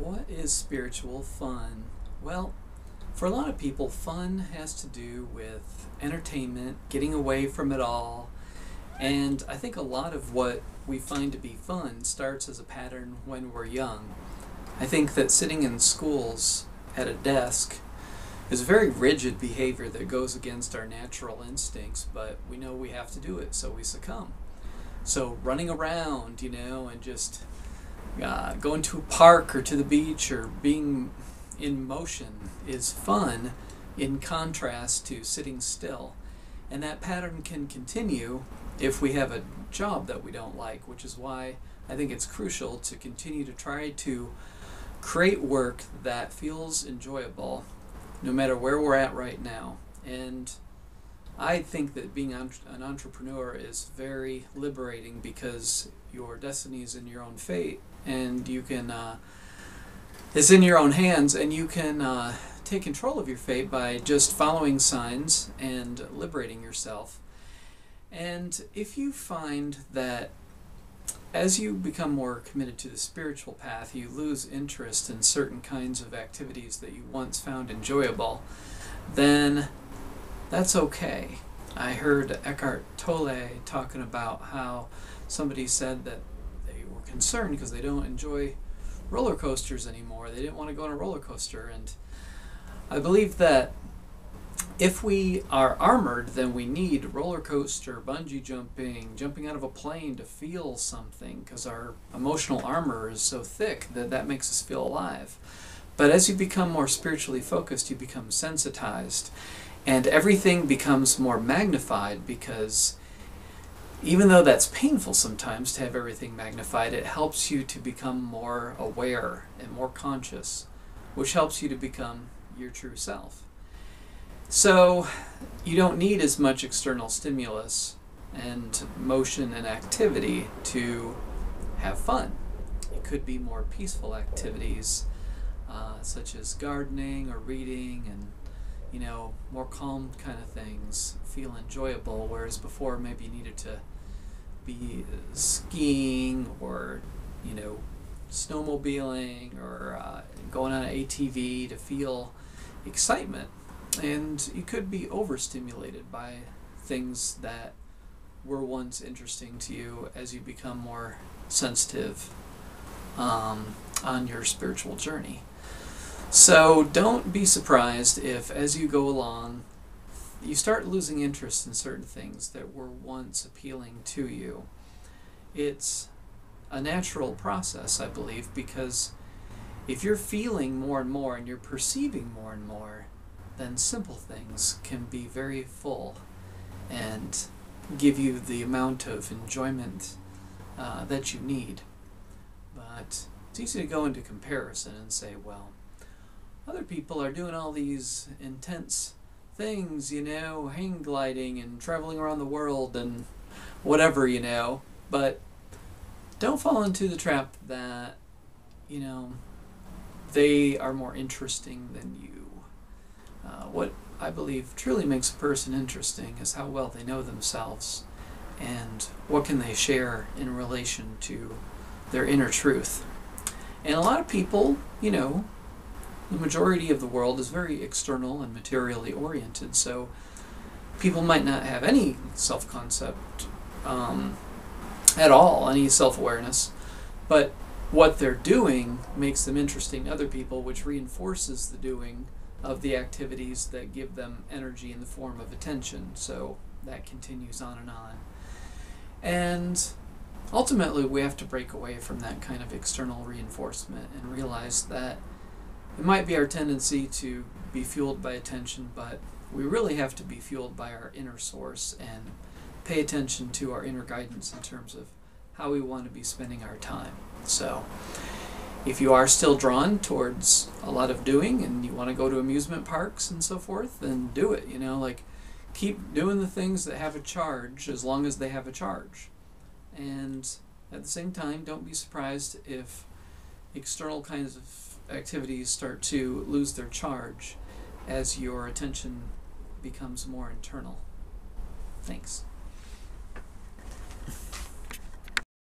What is spiritual fun? Well, for a lot of people, fun has to do with entertainment, getting away from it all. And I think a lot of what we find to be fun starts as a pattern when we're young. I think that sitting in schools at a desk is a very rigid behavior that goes against our natural instincts, but we know we have to do it, so we succumb. So running around, and just going to a park or to the beach or being in motion is fun in contrast to sitting still. And that pattern can continue if we have a job that we don't like, which is why I think it's crucial to continue to try to create work that feels enjoyable no matter where we're at right now. And I think that being an entrepreneur is very liberating because your destiny is in your own fate, and you can is in your own hands, and you can take control of your fate by just following signs and liberating yourself. And if you find that as you become more committed to the spiritual path, you lose interest in certain kinds of activities that you once found enjoyable, then that's okay. I heard Eckhart Tolle talking about how somebody said that they were concerned because they don't enjoy roller coasters anymore. They didn't want to go on a roller coaster. And I believe that if we are armored, then we need roller coaster, bungee jumping out of a plane to feel something, because our emotional armor is so thick that that makes us feel alive. But as you become more spiritually focused, you become sensitized, and everything becomes more magnified, because even though that's painful sometimes to have everything magnified, it helps you to become more aware and more conscious, which helps you to become your true self. So you don't need as much external stimulus and motion and activity to have fun. It could be more peaceful activities such as gardening or reading, and more calm kind of things feel enjoyable, whereas before maybe you needed to be skiing or snowmobiling or going on an ATV to feel excitement. And you could be overstimulated by things that were once interesting to you as you become more sensitive on your spiritual journey. So don't be surprised if, as you go along, you start losing interest in certain things that were once appealing to you. It's a natural process, I believe, because if you're feeling more and more and you're perceiving more and more, then simple things can be very full and give you the amount of enjoyment that you need. But it's easy to go into comparison and say, well, other people are doing all these intense things, hang gliding and traveling around the world and whatever, but don't fall into the trap that, they are more interesting than you. What I believe truly makes a person interesting is how well they know themselves and what can they share in relation to their inner truth. And a lot of people, the majority of the world is very external and materially oriented, so people might not have any self-concept at all, any self-awareness, but what they're doing makes them interesting to other people, which reinforces the doing of the activities that give them energy in the form of attention. So that continues on and on. And ultimately we have to break away from that kind of external reinforcement and realize that it might be our tendency to be fueled by attention, but we really have to be fueled by our inner source and pay attention to our inner guidance in terms of how we want to be spending our time. So if you are still drawn towards a lot of doing and you want to go to amusement parks and so forth, then do it. Keep doing the things that have a charge as long as they have a charge. And at the same time, don't be surprised if external kinds of activities start to lose their charge as your attention becomes more internal. Thanks.